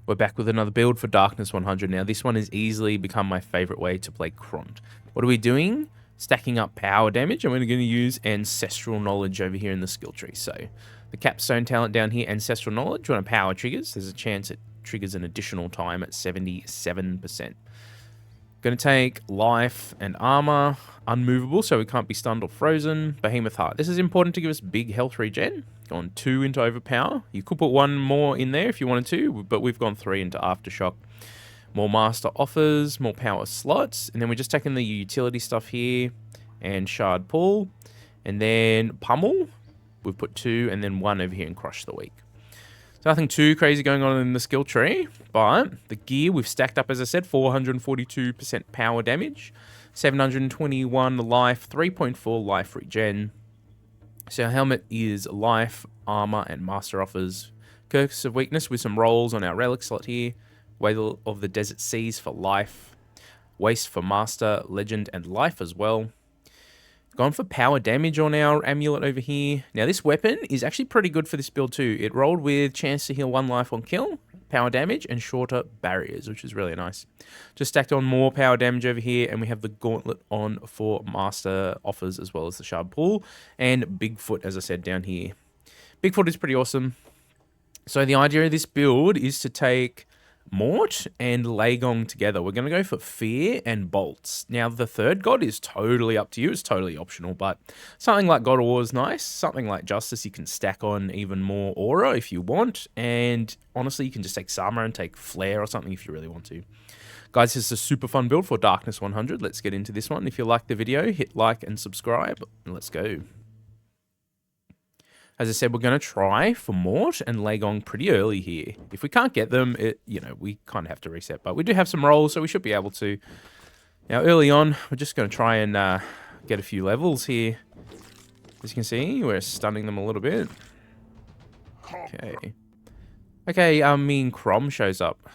We're back with another build for Darkness 100. Now, this one has easily become my favorite way to play Kront. What are we doing? Stacking up power damage, and we're going to use Ancestral Knowledge over here in the skill tree. So, the capstone talent down here, Ancestral Knowledge, when a power triggers, there's a chance it triggers an additional time at 77%. Going to take life and armor, unmovable, so we can't be stunned or frozen. Behemoth Heart. This is important to give us big health regen. Gone 2 into overpower. You could put 1 more in there if you wanted to, but we've gone 3 into aftershock. More master offers, more power slots, and then we're just taking the utility stuff here and shard pull, and then pummel. We've put 2 and then 1 over here and crush the weak. So nothing too crazy going on in the skill tree, but the gear we've stacked up, as I said, 442% power damage, 721 life, 3.4 life regen. So our helmet is life, armor, and master offers. Curse of weakness with some rolls on our relic slot here. Whale of the Desert Seas for life. Waste for master, legend, and life as well. Gone for power damage on our amulet over here. Now this weapon is actually pretty good for this build too. It rolled with chance to heal 1 life on kill, power damage, and shorter barriers, which is really nice. Just stacked on more power damage over here, and we have the gauntlet on for master offers as well as the shard pull, and Bigfoot, as I said, down here. Bigfoot is pretty awesome. So the idea of this build is to take Mort and Lagong together. We're going to go for Fear and Bolts. Now, the third god is totally up to you. It's totally optional, but something like God of War is nice. Something like Justice, you can stack on even more aura if you want. And honestly, you can just take Sama and take Flare or something if you really want to. Guys, this is a super fun build for Darkness 100. Let's get into this one. If you like the video, hit like and subscribe, and let's go. As I said, we're going to try for Mort and Lagong pretty early here. If we can't get them, we kind of have to reset. But we do have some rolls, so we should be able to. Now, early on, we're just going to try and get a few levels here. As you can see, we're stunning them a little bit. Okay. Okay, Crom shows up.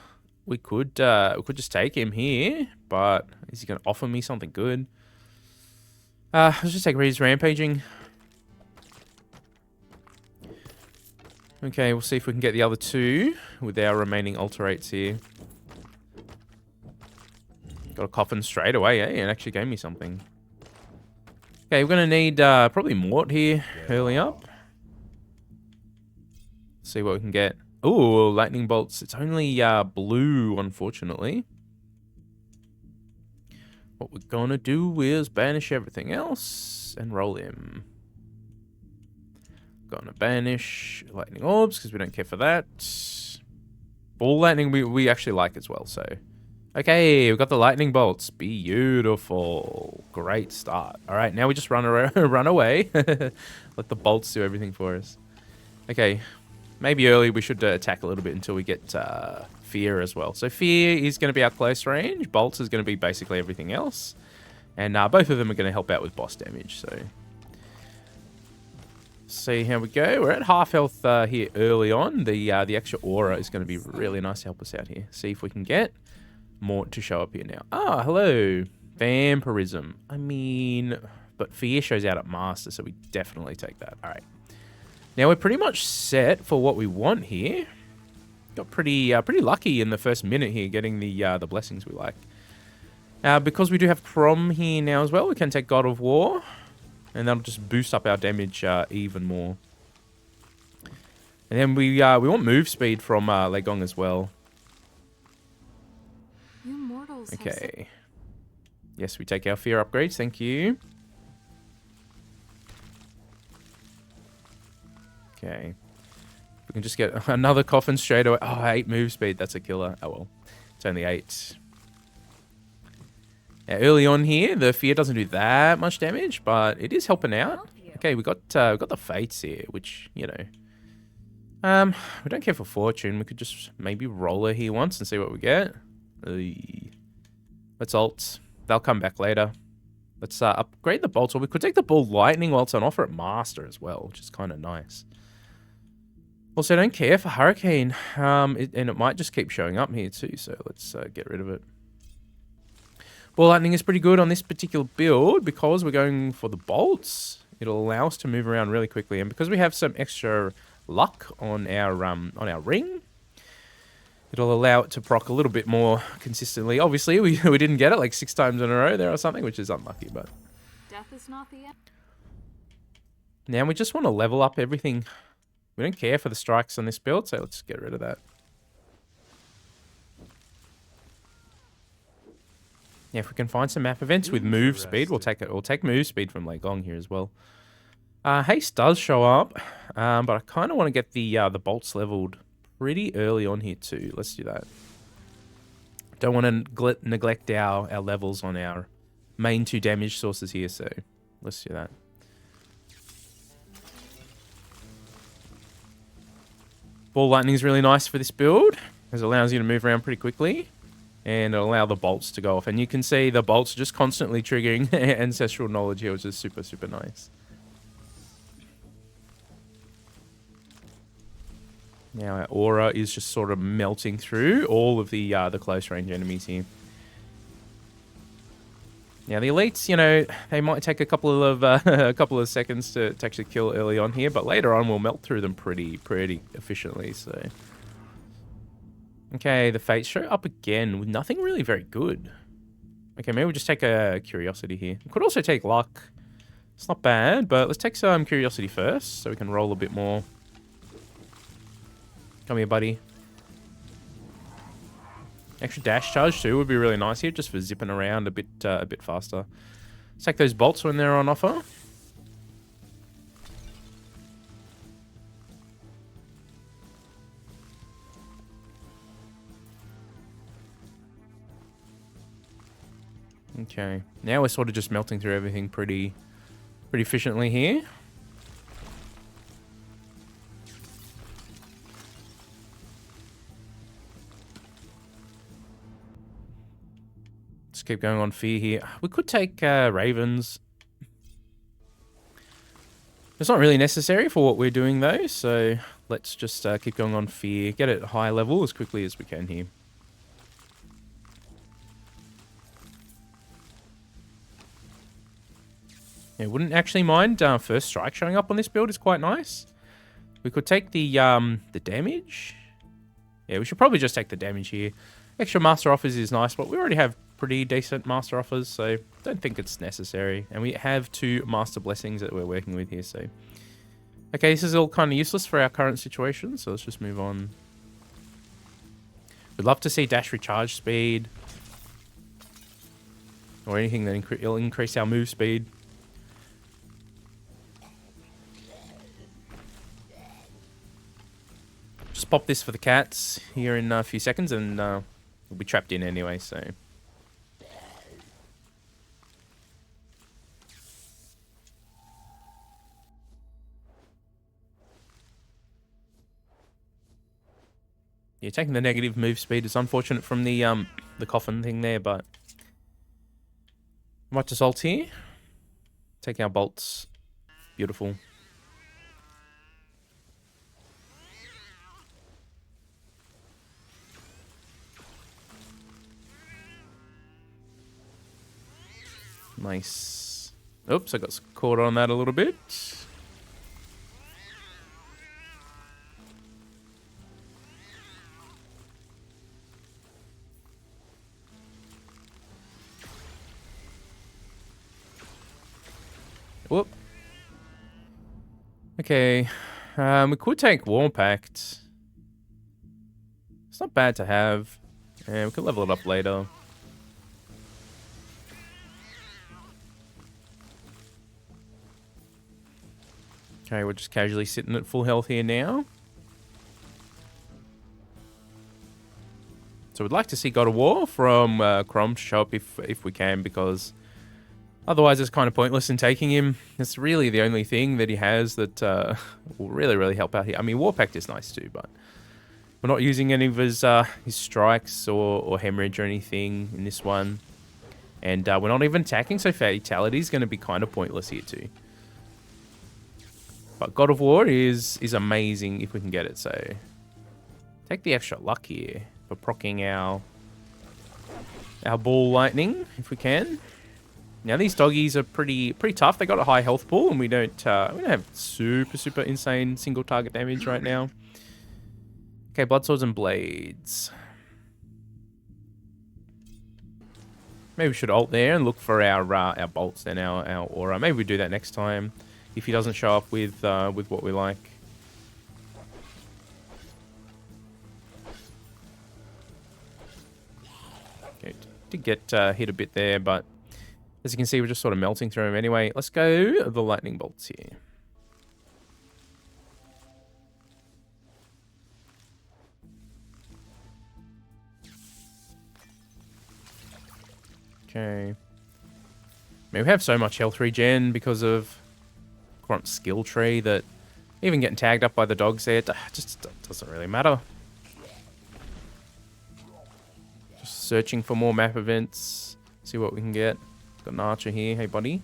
We could just take him here, but is he going to offer me something good? Let's just take Reed's Rampaging. Okay, we'll see if we can get the other 2 with our remaining alterates here. Got a coffin straight away, eh? And actually gave me something. Okay, we're going to need probably Mort here early up. See what we can get. Ooh, lightning bolts. It's only blue, unfortunately. What we're going to do is banish everything else and roll him. Gonna banish lightning orbs because we don't care for that. Ball lightning we actually like as well, so. Okay, we've got the lightning bolts. Beautiful. Great start. Alright, now we just run away. Let the bolts do everything for us. Okay, maybe early we should attack a little bit until we get Fear as well. So Fear is going to be our close range. Bolts is going to be basically everything else. And both of them are going to help out with boss damage, so. See how we go. We're at half health here early on. The extra aura is going to be really nice to help us out here. See if we can get Mort to show up here now. Ah, hello. Vampirism. But Fear shows out at Master, so we definitely take that. All right. Now we're pretty much set for what we want here. Got pretty lucky in the first minute here, getting the blessings we like. Because we do have Crom here now as well, we can take God of War. And that'll just boost up our damage even more. And then we want move speed from Lagong as well. You mortals. Okay. Yes, we take our Fear upgrades. Thank you. Okay. We can just get another coffin straight away. Oh, 8 move speed. That's a killer. Oh, well. It's only 8. Now, early on here, the Fear doesn't do that much damage, but it is helping out. Okay, we got the Fates here, which, we don't care for Fortune. We could just maybe roll her here once and see what we get. Let's ult. They'll come back later. Let's upgrade the bolts, or we could take the ball lightning while it's on offer at Master as well, which is kind of nice. Also, I don't care for Hurricane, and it might just keep showing up here too, so let's get rid of it. Ball lightning is pretty good on this particular build because we're going for the bolts. It'll allow us to move around really quickly, and because we have some extra luck on our ring, It'll allow it to proc a little bit more consistently. Obviously, we didn't get it like 6 times in a row there or something, which is unlucky, but... Death is not the end. Now we just want to level up everything. We don't care for the strikes on this build, so let's get rid of that. Yeah, if we can find some map events with move speed, we'll take it. We'll take move speed from Lei Gong here as well. Haste does show up, but I kind of want to get the bolts leveled pretty early on here too. Let's do that. Don't want to neglect our levels on our main 2 damage sources here, so let's do that. Ball lightning is really nice for this build, because it allows you to move around pretty quickly, and it'll allow the bolts to go off. And you can see the bolts just constantly triggering Ancestral Knowledge here, which is super, super nice. Now our aura is just sort of melting through all of the close range enemies here. Now the elites, you know, they might take a couple of seconds to actually kill early on here, but later on we'll melt through them pretty efficiently. So, okay, the fates show up again with nothing really very good. Okay, maybe we'll just take a curiosity here. We could also take luck. It's not bad, but let's take some curiosity first so we can roll a bit more. Come here, buddy. Extra dash charge too would be really nice here, just for zipping around a bit faster. Let's take those bolts when they're on offer. Okay, now we're sort of just melting through everything pretty efficiently here. Keep going on fear here. We could take ravens. It's not really necessary for what we're doing though, so let's just keep going on fear. Get it at high level as quickly as we can here. Yeah, wouldn't actually mind first strike showing up on this build. Is quite nice. We could take the damage. Yeah, we should probably just take the damage here. Extra master offers is nice, but we already have pretty decent master offers, so don't think it's necessary. And we have 2 master blessings that we're working with here, so... Okay, this is all kind of useless for our current situation, so let's just move on. We'd love to see dash recharge speed. Or anything that will increase our move speed. Just pop this for the cats here in a few seconds, and we'll be trapped in anyway, so... Yeah, taking the negative move speed is unfortunate from the coffin thing there, but... Might just ult here. Take our bolts. Beautiful. Nice. Oops, I got caught on that a little bit. Whoop. Okay. We could take War Pact. It's not bad to have. And we could level it up later. Okay, we're just casually sitting at full health here now. So we'd like to see God of War from Kront show up if we can, because otherwise it's kind of pointless in taking him. It's really the only thing that he has that will really help out here. I mean, War Pact is nice too, but we're not using any of his strikes or hemorrhage or anything in this one. And we're not even attacking, so Fatality is going to be kind of pointless here too. But God of War is amazing if we can get it, so... Take the extra luck here for proccing our ball lightning, if we can. Now, these doggies are pretty tough. They got a high health pool, and we don't have super insane single target damage right now. Okay, blood swords and blades. Maybe we should ult there and look for our bolts then, our aura. Maybe we do that next time if he doesn't show up with what we like. Okay, did get hit a bit there, but as you can see, we're just sort of melting through him anyway. Let's go the lightning bolts here. Okay. I mean, we have so much health regen because of Kront's skill tree that even getting tagged up by the dogs there, it just doesn't really matter. Just searching for more map events, see what we can get. Got an archer here. Hey, buddy.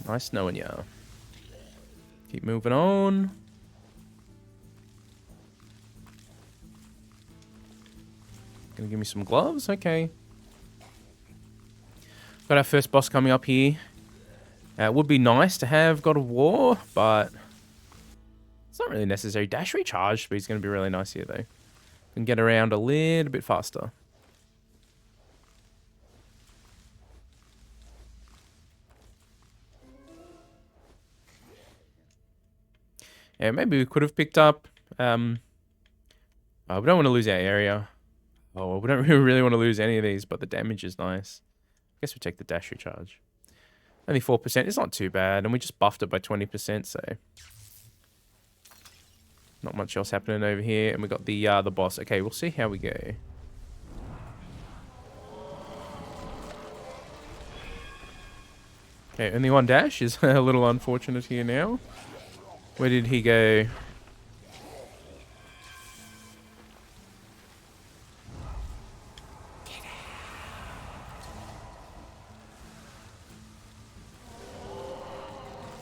Nice knowing ya. Keep moving on. Gonna give me some gloves? Okay. Got our first boss coming up here. It would be nice to have God of War, but it's not really necessary. Dash recharge speed's going to be really nice here, though. Can get around a little bit faster. Yeah, maybe we could have picked up... we don't want to lose our area. Oh, we don't really want to lose any of these, but the damage is nice. I guess we take the dash recharge. Only 4%. It's not too bad, and we just buffed it by 20%, so... Not much else happening over here, and we got the boss. Okay, we'll see how we go. Okay, only one dash is a little unfortunate here now. Where did he go?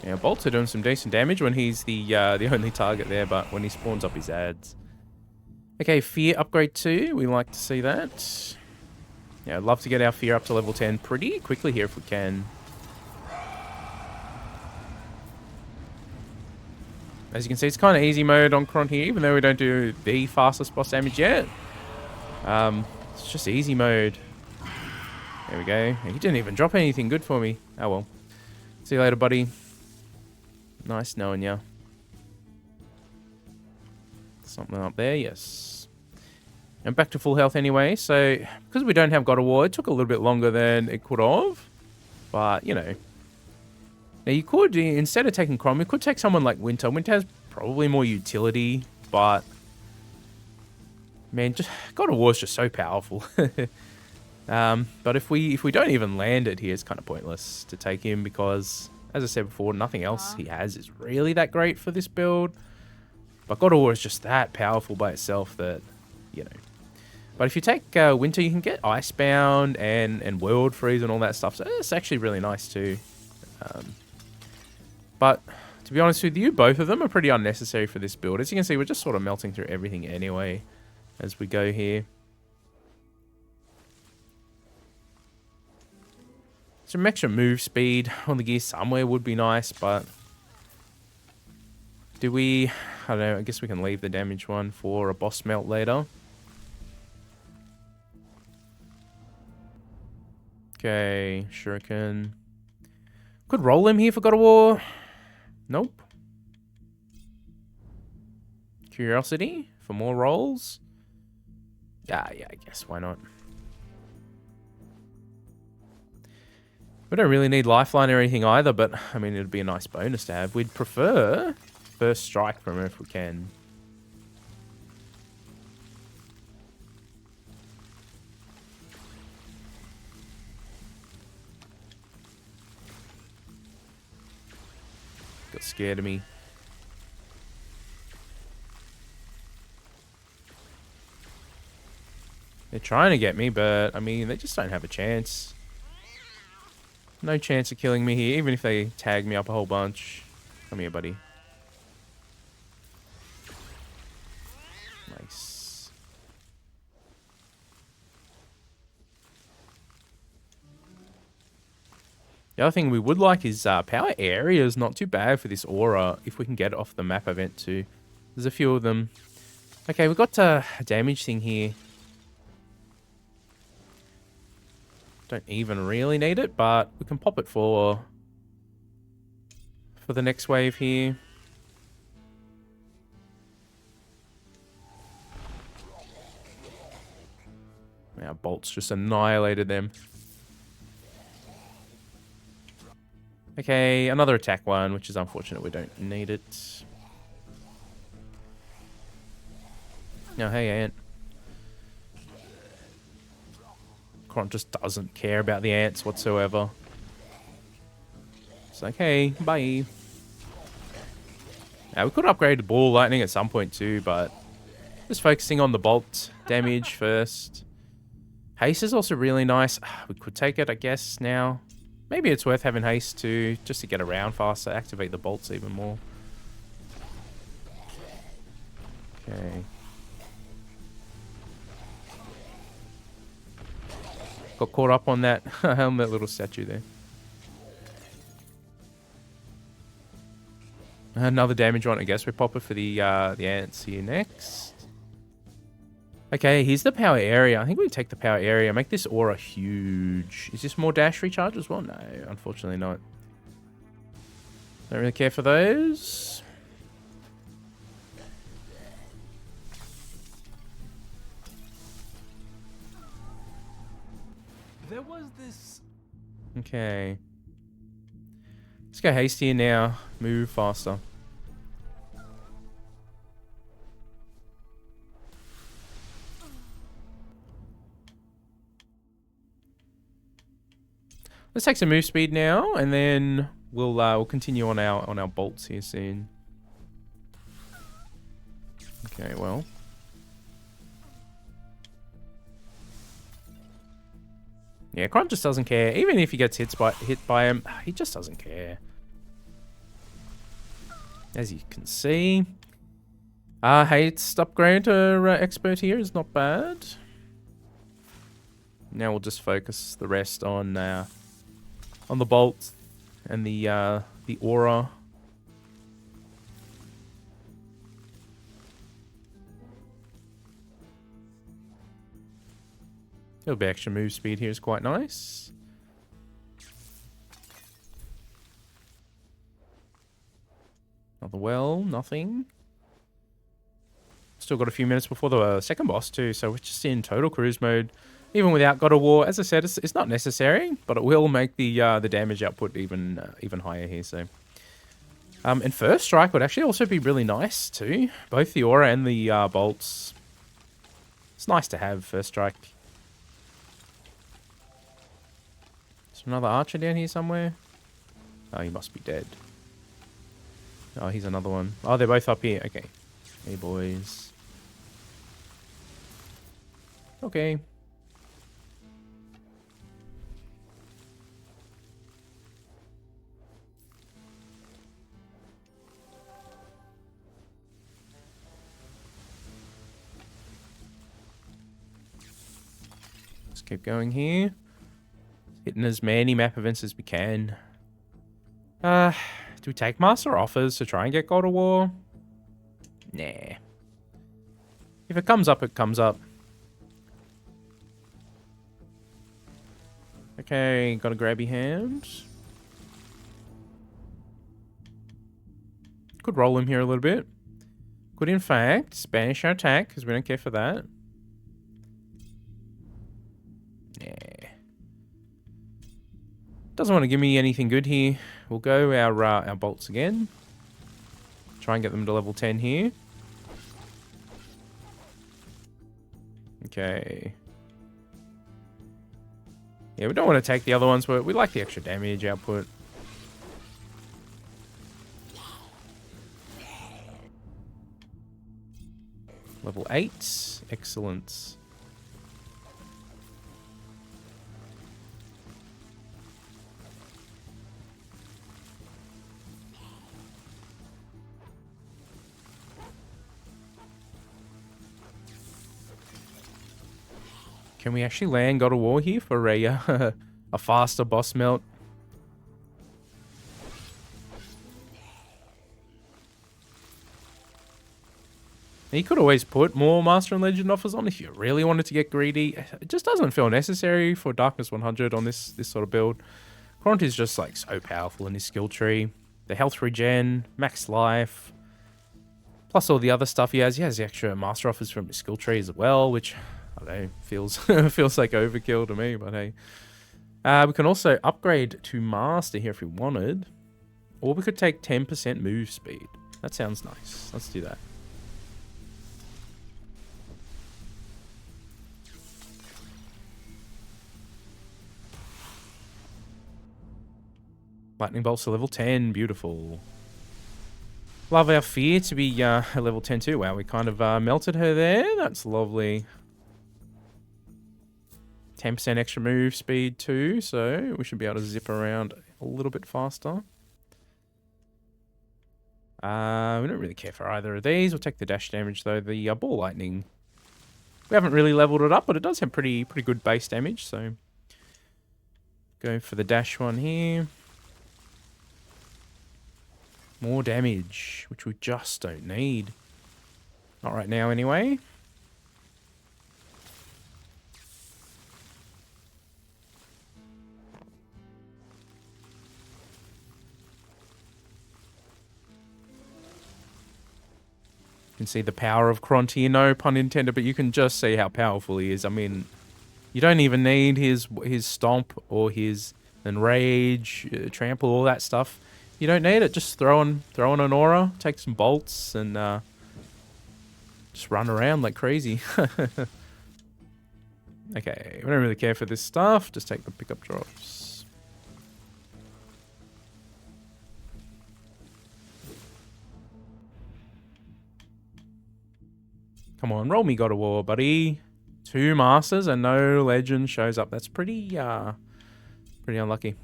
Yeah, bolts are doing some decent damage when he's the only target there, but when he spawns up his ads. Okay, fear upgrade 2. We like to see that. Yeah, I'd love to get our fear up to level 10 pretty quickly here if we can. As you can see, it's kind of easy mode on Kront here, even though we don't do the fastest boss damage yet. It's just easy mode. There we go. He didn't even drop anything good for me. Oh well. See you later, buddy. Nice knowing ya. Something up there, yes. And back to full health anyway, so because we don't have God of War, it took a little bit longer than it could have. But, you know. Now you could, instead of taking Kront, you could take someone like Winter. Winter has probably more utility, but... Man, just God of War is just so powerful. But if we don't even land it here, it's kind of pointless to take him because... As I said before, nothing else he has is really that great for this build. But God of War is just that powerful by itself that, you know. But if you take Winter, you can get Icebound and World Freeze and all that stuff. So it's actually really nice too. But to be honest with you, both of them are pretty unnecessary for this build. As you can see, we're just sort of melting through everything anyway as we go here. Some extra move speed on the gear somewhere would be nice, but do we... I don't know, I guess we can leave the damage one for a boss melt later. Okay, Shuriken. Could roll him here for God of War. Nope. Curiosity for more rolls. Yeah, I guess, why not? We don't really need Lifeline or anything either, but, I mean, it'd be a nice bonus to have. We'd prefer First Strike from him if we can. Got scared of me. They're trying to get me, but, I mean, they just don't have a chance. No chance of killing me here, even if they tag me up a whole bunch. Come here, buddy. Nice. The other thing we would like is power area is not too bad for this aura, if we can get it off the map event too. There's a few of them. Okay, we've got a damage thing here. Don't even really need it, but we can pop it for the next wave here. Our bolts just annihilated them. Okay, another attack one, which is unfortunate. We don't need it. No, hey, Ant. Kront just doesn't care about the ants whatsoever. It's like, hey, bye. Now, we could upgrade to Ball Lightning at some point too, but just focusing on the bolt damage first. Haste is also really nice. We could take it, I guess, now. Maybe it's worth having haste too, just to get around faster, activate the bolts even more. Okay. Got caught up on that helmet little statue there. Another damage one, I guess. We pop it for the ants here next. Okay, here's the power area. I think we take the power area. Make this aura huge. Is this more dash recharge as well? No, unfortunately not. Don't really care for those. There was this... Okay. Let's go hastier now. Move faster. Let's take some move speed now, and then we'll continue on our bolts here soon. Okay, well. Yeah, Kront just doesn't care. Even if he gets hit by him, he just doesn't care. As you can see. Haste upgrade to expert here is not bad. Now we'll just focus the rest on the bolt and the aura. A little bit extra move speed here is quite nice. Another well, nothing. Still got a few minutes before the second boss too, so we're just in total cruise mode. Even without God of War, as I said, it's not necessary, but it will make the damage output even higher here. So, and First Strike would actually also be really nice too. Both the aura and the bolts. It's nice to have First Strike. Is there another archer down here somewhere? Oh, he must be dead. Oh, here's another one. Oh, they're both up here. Okay. Hey, boys. Okay. Let's keep going here. Hitting as many map events as we can. Do we take Master Offers to try and get God of War? Nah. If it comes up, it comes up. Okay, got a grabby hand. Could roll him here a little bit. Could, in fact, banish our attack, because we don't care for that. Nah. Doesn't want to give me anything good here. We'll go our bolts again. Try and get them to level 10 here. Okay. Yeah, we don't want to take the other ones, but we like the extra damage output. Level 8. Excellent. Can we actually land God of War here for a faster boss melt? And you could always put more Master and Legend offers on if you really wanted to get greedy. It just doesn't feel necessary for Darkness 100 on this sort of build. Kront is just like so powerful in his skill tree. The health regen, max life, plus all the other stuff he has. He has the extra Master offers from his skill tree as well, which I don't know, feels feels like overkill to me, but hey. We can also upgrade to Master here if we wanted. Or we could take 10% move speed. That sounds nice. Let's do that. Lightning bolts to level 10. Beautiful. Love our fear to be a level 10 too. Wow, we kind of melted her there. That's lovely. 10% extra move speed too, so we should be able to zip around a little bit faster. We don't really care for either of these. We'll take the dash damage though. The ball lightning, we haven't really leveled it up, but it does have pretty good base damage, so go for the dash one here. More damage, which we just don't need. Not right now anyway. You can see the power of Kront here, no pun intended, but you can just see how powerful he is. I mean, you don't even need his stomp or his enrage, trample, all that stuff. You don't need it. Just throw on an aura, take some bolts, and just run around like crazy. Okay, we don't really care for this stuff. Just take the pickup drops. Come on, roll me God of War, buddy. 2 Masters and no Legend shows up. That's pretty unlucky.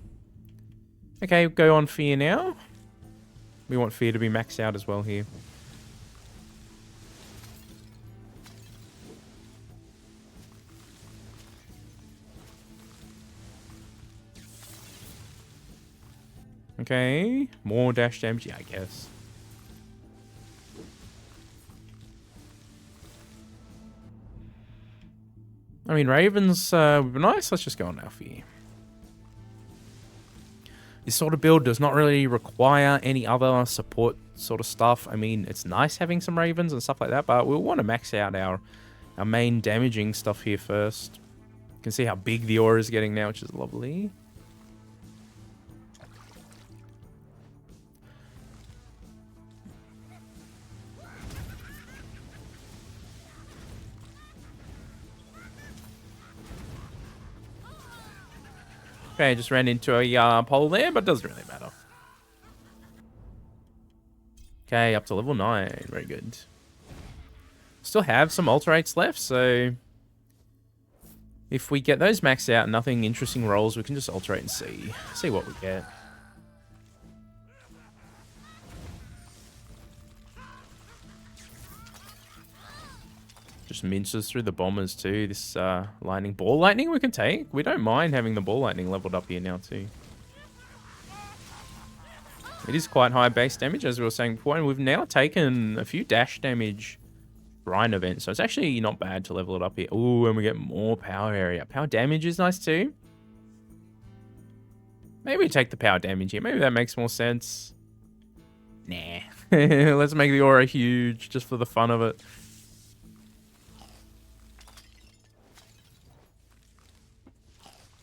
Okay, go on Fear now. We want Fear to be maxed out as well here. Okay, more dash damage, yeah, I guess. I mean, Ravens would be nice. Let's just go on Alfie. This sort of build does not really require any other support sort of stuff. I mean, it's nice having some Ravens and stuff like that, but we'll want to max out our main damaging stuff here first. You can see how big the aura is getting now, which is lovely. Okay, just ran into a pole there, but it doesn't really matter. Okay, up to level 9. Very good. Still have some alterates left, so if we get those maxed out and nothing interesting rolls, we can just alterate and see what we get. Just minces through the bombers too. This lightning, ball lightning we can take. We don't mind having the ball lightning leveled up here now too. It is quite high base damage, as we were saying before, and we've now taken a few dash damage shrine events, so it's actually not bad to level it up here. Ooh, and we get more power area. Power damage is nice too. Maybe we take the power damage here. Maybe that makes more sense. Nah. Let's make the aura huge just for the fun of it.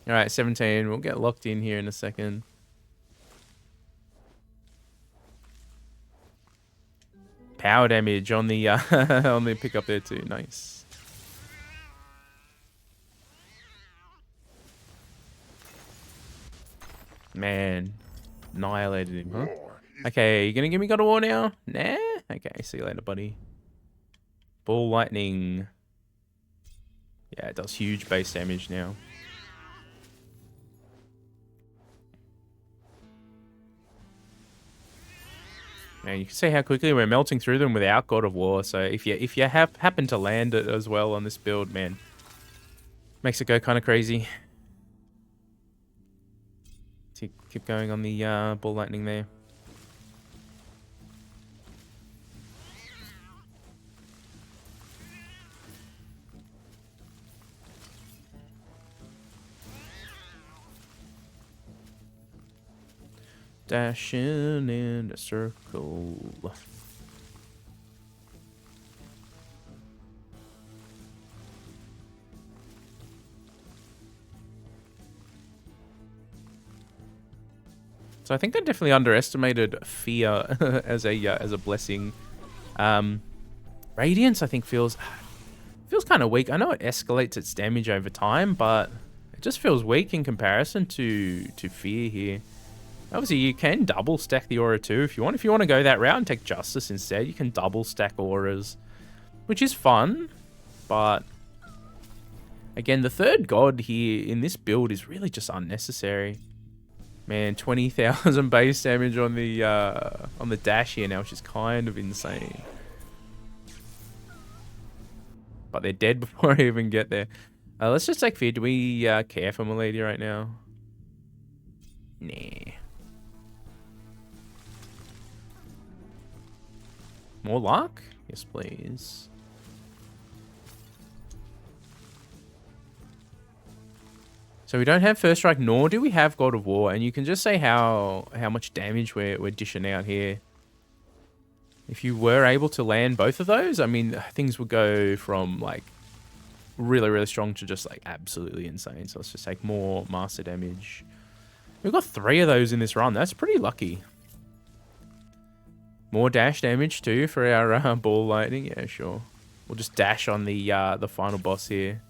Alright, 17. We'll get locked in here in a second. Power damage on the on the pickup there too. Nice. Man, annihilated him, huh? Okay, you gonna give me God of War now? Nah? Okay, see you later, buddy. Ball lightning. Yeah, it does huge base damage now. Now you can see how quickly we're melting through them without God of War. So if you happen to land it as well on this build, man, makes it go kind of crazy. Keep going on the ball lightning there. Dashing in a circle. So I think I definitely underestimated fear as a blessing. Radiance I think feels kind of weak. I know it escalates its damage over time, but it just feels weak in comparison to fear here. Obviously, you can double stack the aura too if you want. If you want to go that route and take justice instead, you can double stack auras, which is fun. But again, the third god here in this build is really just unnecessary. Man, 20,000 base damage on the dash here now, which is kind of insane. But they're dead before I even get there. Let's just take fear. Do we care for Milady right now? Nah. More luck? Yes, please. So we don't have First Strike, nor do we have God of War, and you can just say how much damage we're dishing out here. If you were able to land both of those, I mean, things would go from like really, really strong to just like absolutely insane. So let's just take more master damage. We've got 3 of those in this run. That's pretty lucky. More dash damage too for our ball lightning. Yeah, sure. We'll just dash on the final boss here.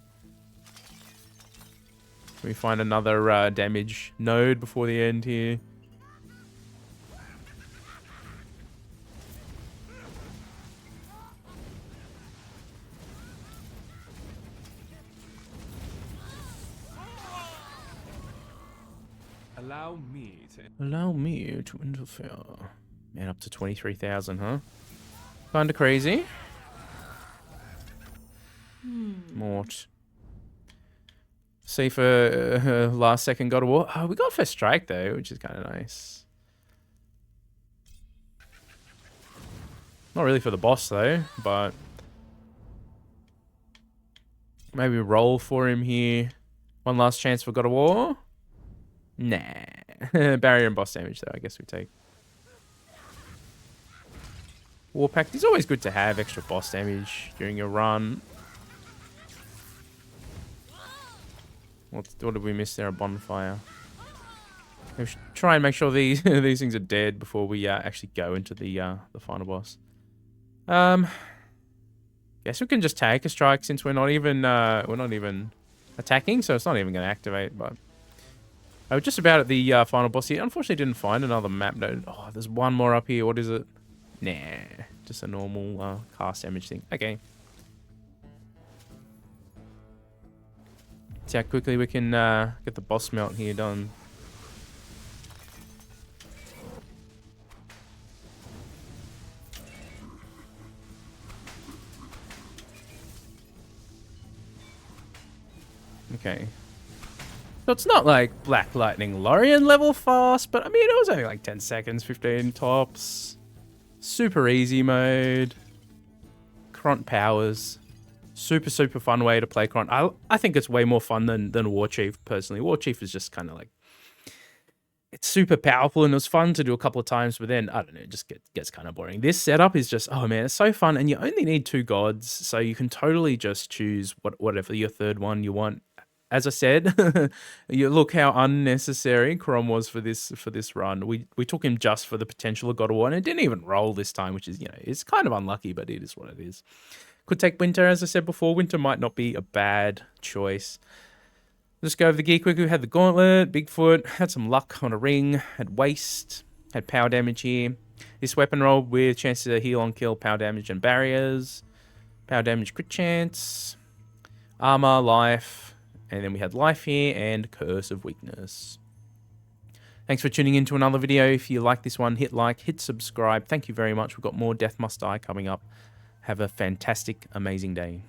Can we find another damage node before the end here? Allow me to interfere. Man, up to 23,000, huh? Kinda crazy. Mort. See for last second God of War. Oh, we got First Strike though, which is kind of nice. Not really for the boss though, but maybe roll for him here. One last chance for God of War. Nah. Barrier and boss damage though, I guess we take. War Pact is always good to have extra boss damage during your run. What did we miss there? A bonfire. We should try and make sure these these things are dead before we actually go into the final boss. Guess we can just take a strike since we're not even attacking, so it's not even going to activate. But I was just about at the final boss here. Unfortunately, didn't find another map node. Oh, there's one more up here. What is it? Nah, just a normal cast damage thing. Okay. See how quickly we can get the boss melt here done. Okay. So it's not like Black Lightning Lorien level fast, but I mean, it was only like 10 seconds, 15 tops. Super easy mode. Kront powers. Super, super fun way to play Kront. I think it's way more fun than War Chief, personally. War Chief is just kind of like... It's super powerful and it was fun to do a couple of times, but then, I don't know, it just gets kind of boring. This setup is just, oh man, it's so fun, and you only need 2 gods, so you can totally just choose whatever your third one you want. As I said, you look how unnecessary Krom was for this run. We took him just for the potential of God of War, and it didn't even roll this time, which is, you know, it's kind of unlucky, but it is what it is. Could take Winter, as I said before. Winter might not be a bad choice. Let's go over the gear quick. We had the Gauntlet, Bigfoot, had some luck on a ring, had Waste, had power damage here. This weapon roll with chance to heal on kill, power damage and barriers. Power damage crit chance. Armor, life. And then we had life here and Curse of Weakness. Thanks for tuning in to another video. If you like this one, hit like, hit subscribe. Thank you very much. We've got more Death Must Die coming up. Have a fantastic, amazing day.